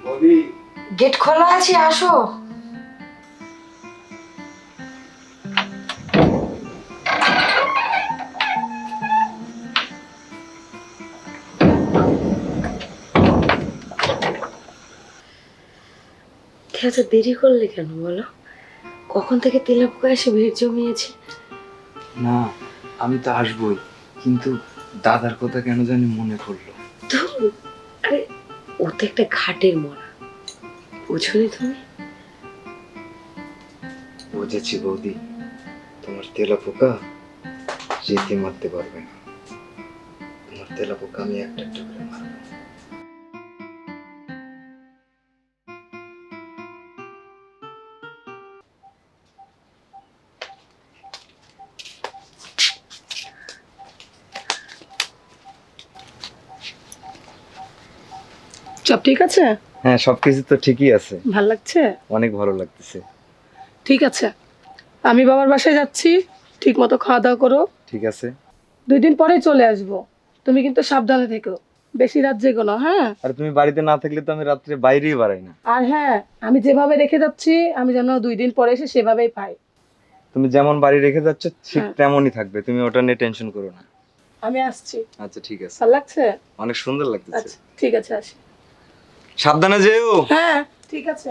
বৌদি, গেট খোলা আছে, আসো। এত দেরি করলে কেন বলো? কখন থেকে তেলাপোকা এসে ভিড় জমিয়েছে। না আমি তো আসবই, কিন্তু দাদার কথা কেন জানি মনে পড়লো। ধুর, আরে ও তো একটা ঘাটের মরা, বুঝলি তুমি? বুঝেছি বৌদি, তোমার তেলাপোকা যেতে মারতে পারবে না। তোমার তেলাপোকা আমি একটা একটা করে মারবো। সব ঠিক আছে? হ্যাঁ, সবকিছু তো ঠিকই আছে। ভাল লাগছে? অনেক ভালো লাগতেছে। ঠিক আছে, আমি বাবার বাসায় যাচ্ছি, ঠিক মতো খাওয়া দাওয়া করো। ঠিক আছে। 2 দিন পরেই চলে আসবো, তুমি কিন্তু সাবধানে থেকো, বেশি রাত জেগো না, হ্যাঁ? আর তুমি বাড়িতে না থাকলে তো আমি রাত্রে বাইরেই বাড়াই না। আর হ্যাঁ, আমি যেভাবে রেখে যাচ্ছি আমি যেন 2 দিন পরে এসে সেভাবেই পাই। তুমি যেমন বাড়ি রেখে যাচ্ছ ঠিক হ্যাঁ। তেমনই থাকবে, তুমি ওটা নিয়ে টেনশন করো না। আমি আসছি। আচ্ছা ঠিক আছে। ভাল লাগছে? অনেক সুন্দর লাগতেছে। আচ্ছা ঠিক আছে, আসি। সাবধানে যেও। হ্যাঁ ঠিক আছে।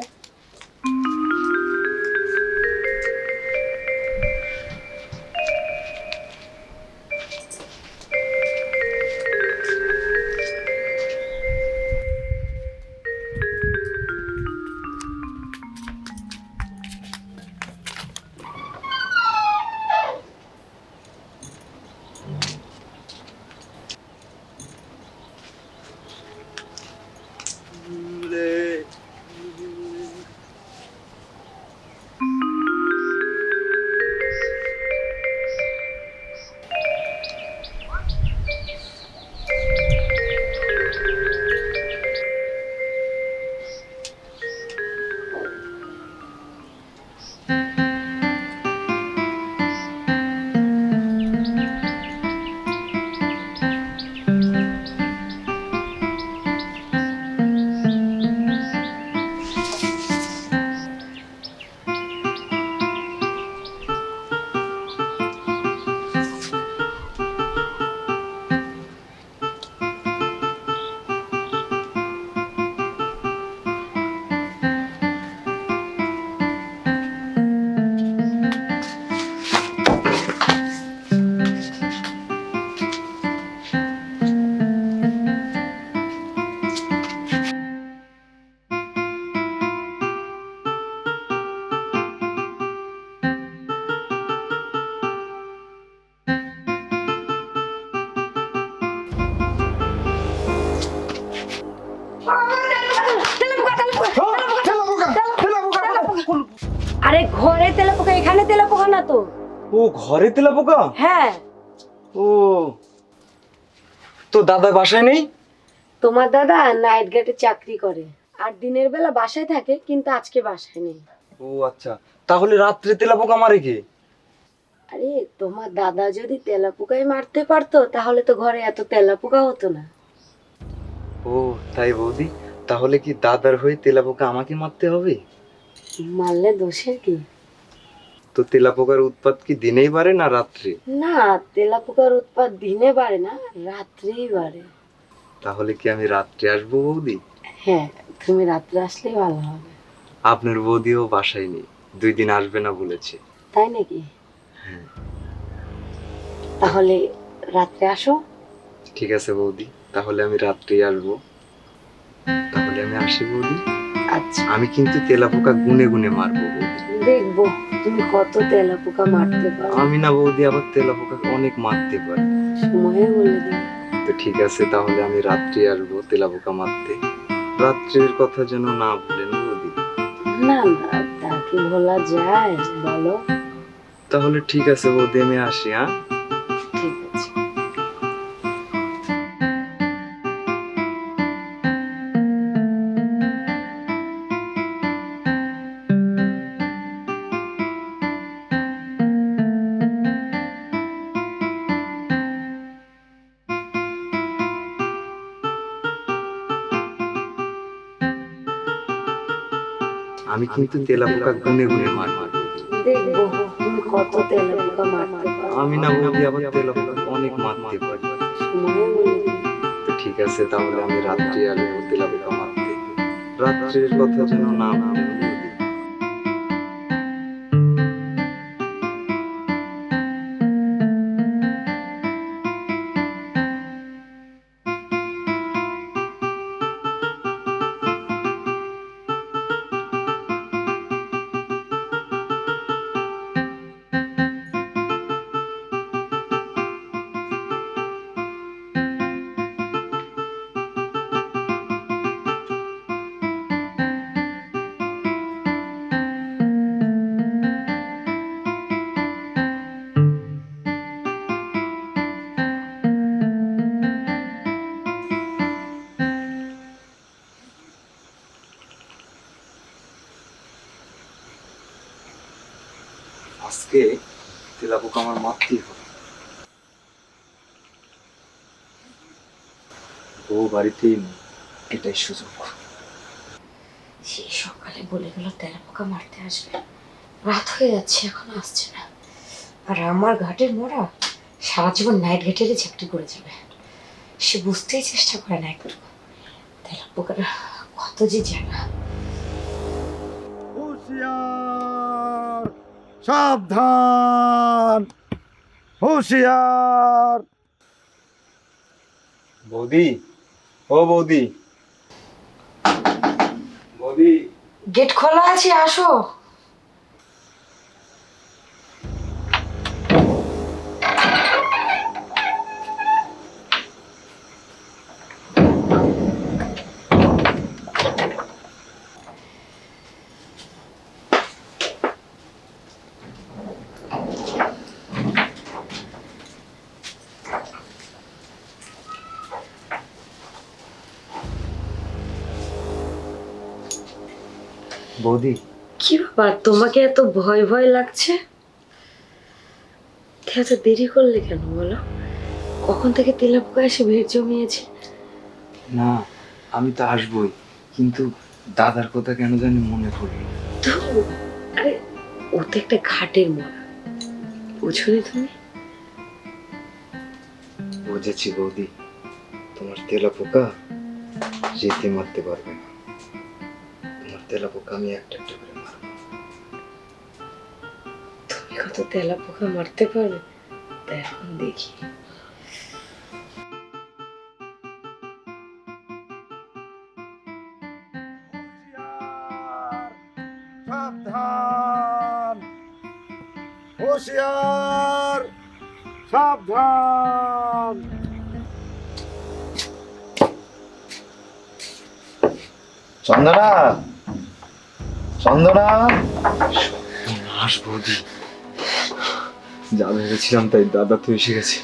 আরে ঘরে তেলাপোকা, এখানে তেলাপোকা না তো। ও ঘরে তেলাপোকা? হ্যাঁ, ও, তো দাদা বাসায় নেই? তোমার দাদা নাইট গেটে চাকরি করে, আর দিনের বেলা বাসায় থাকে, কিন্তু আজকে বাসায় নেই। ও আচ্ছা, তাহলে রাত্রে তেলাপোকা মারে কে? আরে তোমার দাদা যদি তেলাপোকায় মারতে পারতো তাহলে তো ঘরে এত তেলাপোকা হতো না। ও তাই বৌদি, তাহলে কি দাদার হয়ে তেলাপোকা আমাকে মারতে হবে? মারলে দোষের কি? তো তেলাপোকার উৎপাত কি দিনেই বাড়ে না রাত্রে? না, তেলাপোকার উৎপাত দিনে বাড়ে না, রাত্রেই বাড়ে। তাহলে কি আমি রাত্রে আসবো বৌদি? হ্যাঁ, তুমি রাত্রে আসলেই ভালো হবে। আপনার বৌদিও বাসায় নেই, 2 দিন আসবে না বলেছে। তাই নাকি? হ্যাঁ। তাহলে রাত্রে আসো। ঠিক আছে বৌদি, তাহলে আমি রাত্রেই আসবো। তাহলে আমি আসি বৌদি। আচ্ছা, আমি কিন্তু তেলাপোকা গুনে গুনে মারবো বৌদি। দেখবো তুমি কত তেলাপোকা মারতে পারো। আমি না বৌদি আবার তেলাপোকা অনেক মারতে পারি। সময়ে বলে দেবে। তো ঠিক আছে, তাহলে আমি রাত্রে আসবো তেলাপোকা মারতে। রাত্রের কথা যেন না ভুলেন বৌদি। না না, তা কি ভোলা যায় বলো? তাহলে ঠিক আছে বৌদি, আমি আসি। হ্যাঁ ঠিক আছে। আমি কিন্তু তেলাপোকা গুনে গুনে মারবো। দেখবো তুমি কত তেলাপোকা মারতে পারো। আমি না বৌদি আবার তেলাপোকা অনেক মারতে পারি। সময়ও বলে দিই। তো ঠিক আছে, তাহলে আমি রাত্রি আসবো তেলাপোকা মারতে। রাত্রের কথা যেন না ভুলেন বৌদি। আজকে তেলাপোকা আমার মারতেই হবে। বউ বাড়িতেই নেই, এটাই সুযোগ। সে সকালে বলে গেল তেলাপোকা মারতে আসবে, রাত হয়ে যাচ্ছে এখনো আসছে না। আর আমার ঘাটের মোড়া সারা জীবন নাইট ঘাটেরই চাকরি করে যাবে। সে বুঝতেই চেষ্টা করে না একটু তেলাপোকার কত যে জানা। হুঁশিয়ার, সাবধান, হুঁশিয়ার। বৌদি, ও বৌদি, বৌদি। গেট খোলা আছে, আসো। বৌদি, কি ব্যাপার, তোমাকে এত ভয় ভয় লাগছে? এত দেরি করলে কেন বলো? কখন থেকে তেলাপোকা এসে ভিড় জমিয়েছে। না আমি তো আসবই, কিন্তু দাদার কথা কেন জানি মনে পড়লো। ধুর, আরে ও তো একটা ঘাটের মোড়া, বুঝোনি তুমি? বুঝেছি বৌদি, তোমার তেলাপোকা যেতে মারতে পারবে না। তোমার তেলাপোকা আমি একটা একটা করে মারবো। তুমি কত তেলাপোকা মারতে পারবে তা এখন দেখি। সাবধান, হুঁশিয়ার, সাবধান। চন্দনা, চন্দনা। আস বৌদি, যা ভেবেছিলাম তাই, দাদা তো এসে গেছে।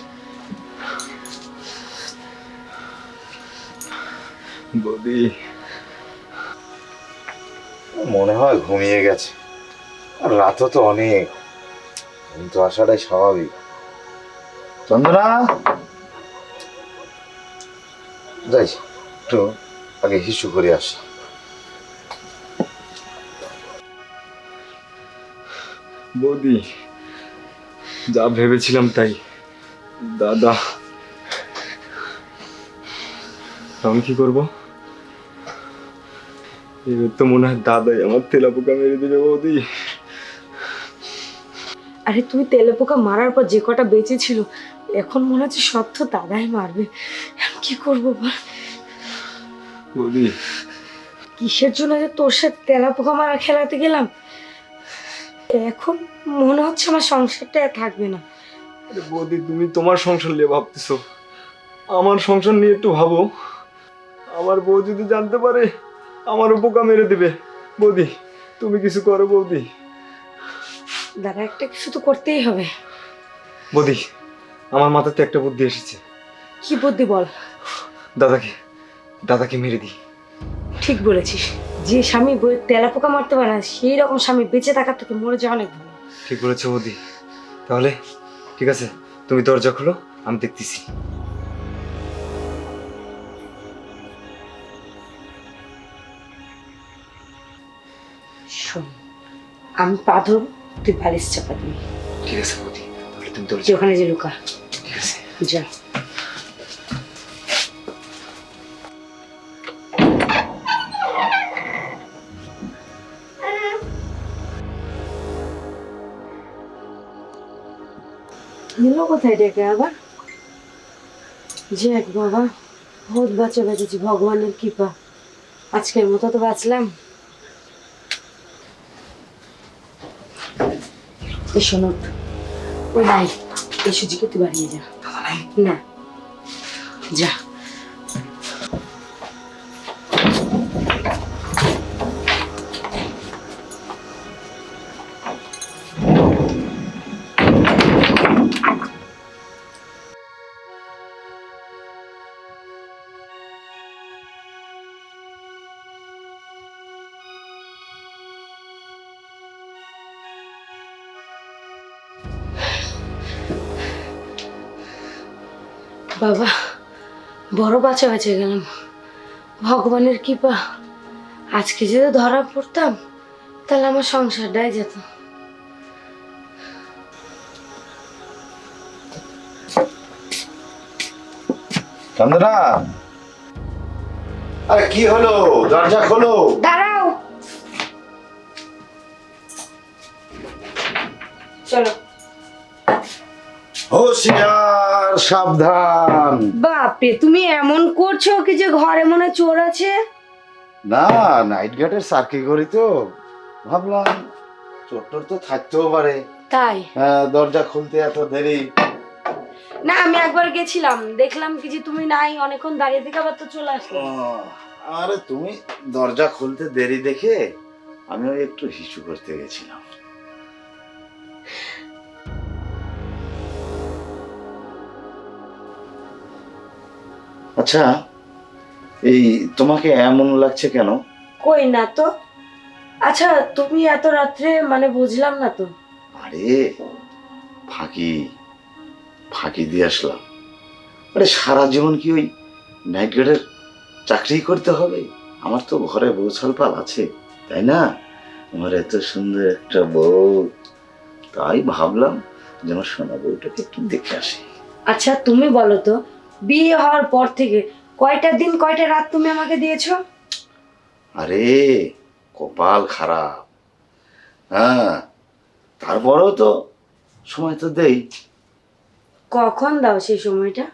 বৌদি, মনে হয় ঘুমিয়ে গেছে, আর রাতও তো অনেক, ঘুম তো আসাটাই স্বাভাবিক। চন্দনা। যাই একটু আগে হিসু করে আসি। বৌদি, যা ভেবেছিলাম তাই, দাদা। আমি কি করবো? এবার তো মনে হয় দাদাই আমার তেলাপোকা মেরে দেবে বৌদি। আরে তুমি তেলাপোকা মারার পর যে কটা বেঁচে ছিল, এখন মনে হচ্ছে সব তো দাদাই মারবে। আমি কি করবো বল? বৌদি, কিসের জন্য যে তোর সাথে তেলাপোকা মারা খেলাতে গেলাম, এখন মনে হচ্ছে আমার সংসারটা আর থাকবে না। আরে বৌদি, তুমি তোমার সংসার নিয়ে ভাবতেছো, আমার সংসার নিয়ে একটু ভাবো। আমার বউ যদি জানতে পারে আমারও পোকা মেরে দিবে। বৌদি, তুমি কিছু করো বৌদি। দাদা, একটা কিছু তো করতেই হবে। বৌদি, আমার মাথাতে একটা বুদ্ধি এসেছে। কি বুদ্ধি বল? দাদাকে দাদাকে মেরে দিই। ঠিক বলেছিস, যে স্বামী বইয়ের তেলাপোকা মারতে পারে না, সেই রকম স্বামী বেঁচে থাকার থেকে মরে যাওয়া অনেক ভালো। ঠিক বলেছো বৌদি। তাহলে ঠিক আছে, তুমি দরজা খোলো, আমি দেখতেছি। শোন, আমি পা ধরবো, তুই বালিশ চাপা দিবি। ঠিক আছে বৌদি, তাহলে তুমি তোর তুই ওখানে যে লুকা। ঠিক আছে। যা। নিল কোথায় ডেকে আবার? যাক বাবা, বহুত বাঁচা বেঁচেছি, ভগবানের কৃপা। আজকের মতো তো বাঁচলাম। এই শোনো, ওই নাই, এই সুজিকে তুই বাড়িয়ে যা। না, যা। বাবা, বড় বাঁচা বেঁচে গেলাম, ভগবানের কৃপা। আজকে যদি ধরা পড়তাম তাহলে আমার সংসারটাই যেত। চন্দনা, আরে কি হলো? দরজা খোলো। দাঁড়াও, চলো। হুঁশিয়ার, সাবধান। বাপরে, তুমি এমন করছো কি যে ঘরে মনে হয় চোর আছে? না, নাইট গার্ডের সার্কি করি তো, ভাবলাম চোর টোর তো থাকতেও পারে। তাই? হ্যাঁ, দরজা খুলতে এত দেরি? না, আমি একবার গেছিলাম, দেখলাম কি যে তুমি নাই, অনেকক্ষণ দাঁড়িয়ে থেকে আবার তো চলে আসলে। আরে তুমি দরজা খুলতে দেরি দেখে আমিও একটু হিসু করতে গেছিলাম। আচ্ছা, এই তোমাকে এমন লাগছে কেন? কই না তো। আচ্ছা, তুমি এত রাত্রে মানে বুঝলাম না তো। আরে ফাঁকি ফাঁকি দিয়ে আসলাম। আরে সারা জীবন কি ওই নাইট গার্ডের চাকরি করতে হবে? আমার তো ঘরে বউ ছালপাল আছে, তাই না? আমার এত সুন্দর একটা বউ, তাই ভাবলাম যে আমার সোনা বউটাকে একটু দেখে আসি। আচ্ছা তুমি বলো তো, বিয়ে হওয়ার পর থেকে কয়টা দিন কয়টা রাত তুমি আমাকে দিয়েছো? আরে কপাল খারাপ। হ্যাঁ, তারপরেও তো সময় তো দেই। কখন দাও সেই সময়টা?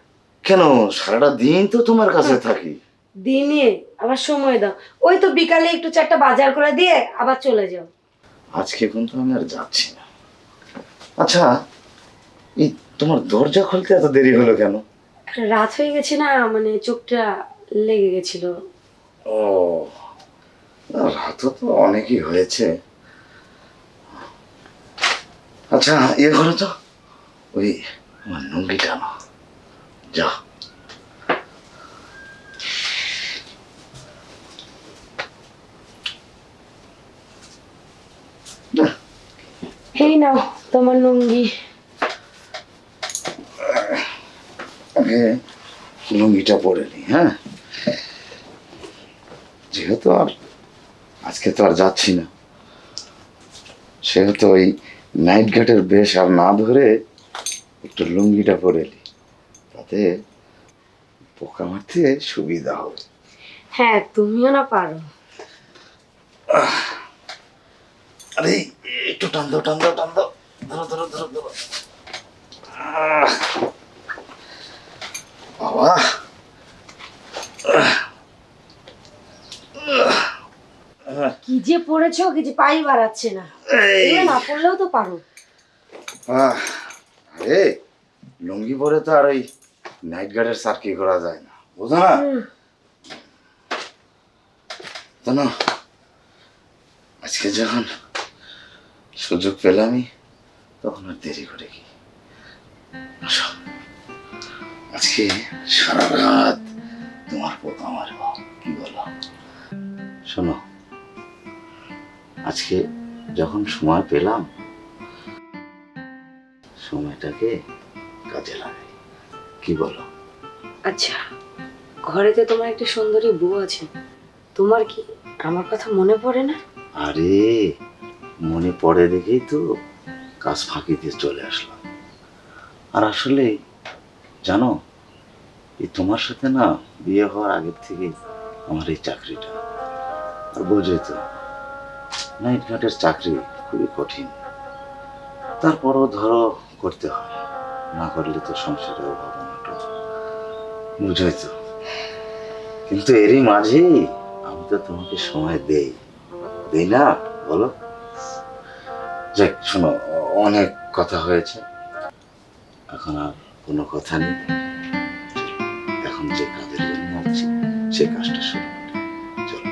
কেন, সারাটা দিন তো তোমার কাছে থাকি। দিনে আবার সময় দাও? ওই তো বিকালে একটু চারটা বাজার করে দিয়ে আবার চলে যাও। আজকে কিন্তু আমি আর যাচ্ছি না। আচ্ছা, এই তোমার দরজা খুলতে এত দেরি হলো কেন? রাত হয়ে গেছে না, মানে চোখটা লেগে গেছিল। ও, রাতও তো অনেকই হয়েছে। আচ্ছা, ইয়ে করো তো, ওই আমার লুঙ্গিটা না, যা। এই নাও তোমার লুঙ্গি। আগে লুঙ্গিটা পরে নি। হ্যাঁ, যেহেতু আর আজকে তো আর যাচ্ছি না, সেহেতু ওই নাইট গার্ডের বেশ আর না ধরে একটু লুঙ্গিটা পরে নি, তাতে পোকা মারতে সুবিধা হবে। হ্যাঁ, তুমিও না পারো। আরে একটু টান দাও, টান দাও, টান দাও, ধরো ধরো ধরো ধরো। বাবা, কি যে পড়েছো, কি যে পাই বাড়াচ্ছে না। এগুলো না পড়লেও তো পারো। আরে লুঙ্গি পরে তো আর ওই নাইট গার্ডের সার্কি করা যায় না, বুঝো না? জানো, আজকে যখন সুযোগ পেলামই তখন আর দেরি করে কি, আসো, আজকে সারা রাত তোমার পোকা মারব, কি বলো? শোনো, আজকে যখন সময় পেলাম সময়টাকে কাজে লাগাই, কি বলো? আচ্ছা, ঘরেতে তোমার একটা সুন্দরী বউ আছে, তোমার কি আমার কথা মনে পড়ে না? আরে মনে পড়ে দেখেই তো কাজ ফাঁকি দিয়ে চলে আসলাম। আর আসলে জানো, এই তোমার সাথে না বিয়ে হওয়ার আগের থেকে আমার এই চাকরিটা, আর বোঝোই তো নাইট গার্ডের চাকরি খুবই কঠিন। তারপরও ধরো করতে হয়, না করলে তো সংসারে অভাব অনটন, বুঝোই তো। কিন্তু এরই মাঝে আমি তো তোমাকে সময় দেই দেই না, বলো? যাক শোনো, অনেক কথা হয়েছে, এখন আর কোনো কথা নেই। এখন যে কাজের জন্য আছি সে কাজটা শুরু করি। চলো।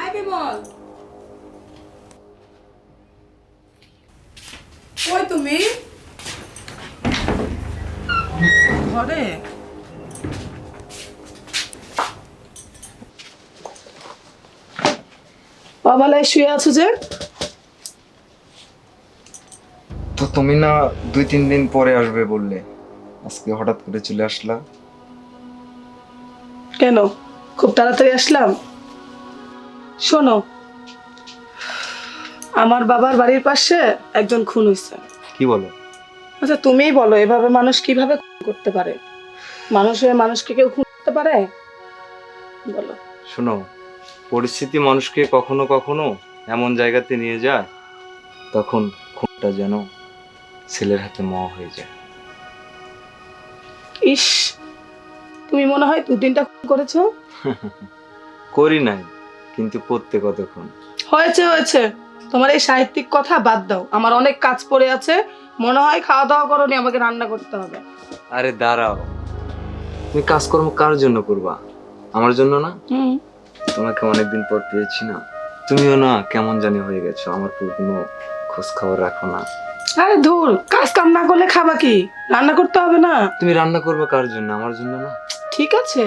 আয় বিমল, কই তুমি? ঘরে? বাবালাই শুয়ে আছো যে? তো তুমি না 2-3 দিন পরে আসবে বললে, আজকে হঠাৎ করে চলে আসলা। কেন, খুব তাড়াতাড়ি আসলাম? শোনো, আমার বাবার বাড়ির পাশে একজন খুন হয়েছে। কি বলো? আচ্ছা তুমিই বলো, এভাবে মানুষ কিভাবে খুন করতে পারে? মানুষ হয়ে মানুষকে কেউ খুন করতে পারে? বলো। শোনো, পরিস্থিতি মানুষকে কখনো কখনো এমন জায়গাতে নিয়ে যায়, তখন খুনটা যেন ছেলের হাতে ম হয়ে যায়। ইস, তুমি মনে হয় 2-3টা খুন করেছো। করি নাই, কিন্তু করতে কতক্ষণ। হয়েছে হয়েছে, তোমার এই সাহিত্যিক কথা বাদ দাও, আমার অনেক কাজ পড়ে আছে। মনে হয় খাওয়া দাওয়া করোনি, আমাকে রান্না করতে হবে। আরে দাঁড়াও, তুমি কাজকর্ম কার জন্য করবা? আমার জন্য না? তোমাকে অনেকদিন পর পেয়েছি না, তুমিও না কেমন জানি হয়ে গেছো, আমার কোনো খোঁজ খবর রাখো না। আরে ধুর, কাজ কাম না করলে খাবা কি? রান্না করতে হবে না? তুমি রান্না করবে কার জন্য? আমার জন্য না? ঠিক আছে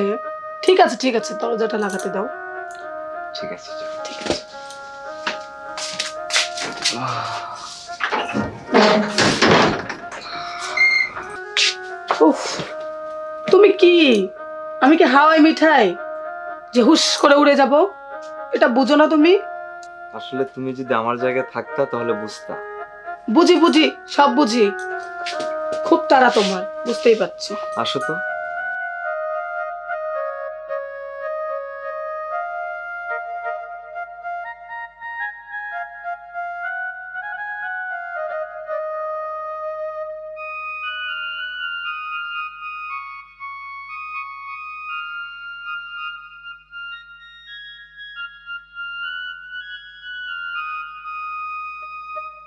ঠিক আছে ঠিক আছে, দরজাটা লাগাতে দাও। ঠিক আছে, যাও। ঠিক আছে। উফ, তুমি কি, আমি কি হাওয়াই মিঠাই যে হুশ করে উড়ে যাব? এটা বুঝো না তুমি? আসলে তুমি যদি আমার জায়গায় থাকতা তাহলে বুঝতা। বুঝি বুঝি, সব বুঝি। খুব তাড়া তোমার, বুঝতেই পারছি। আসো তো।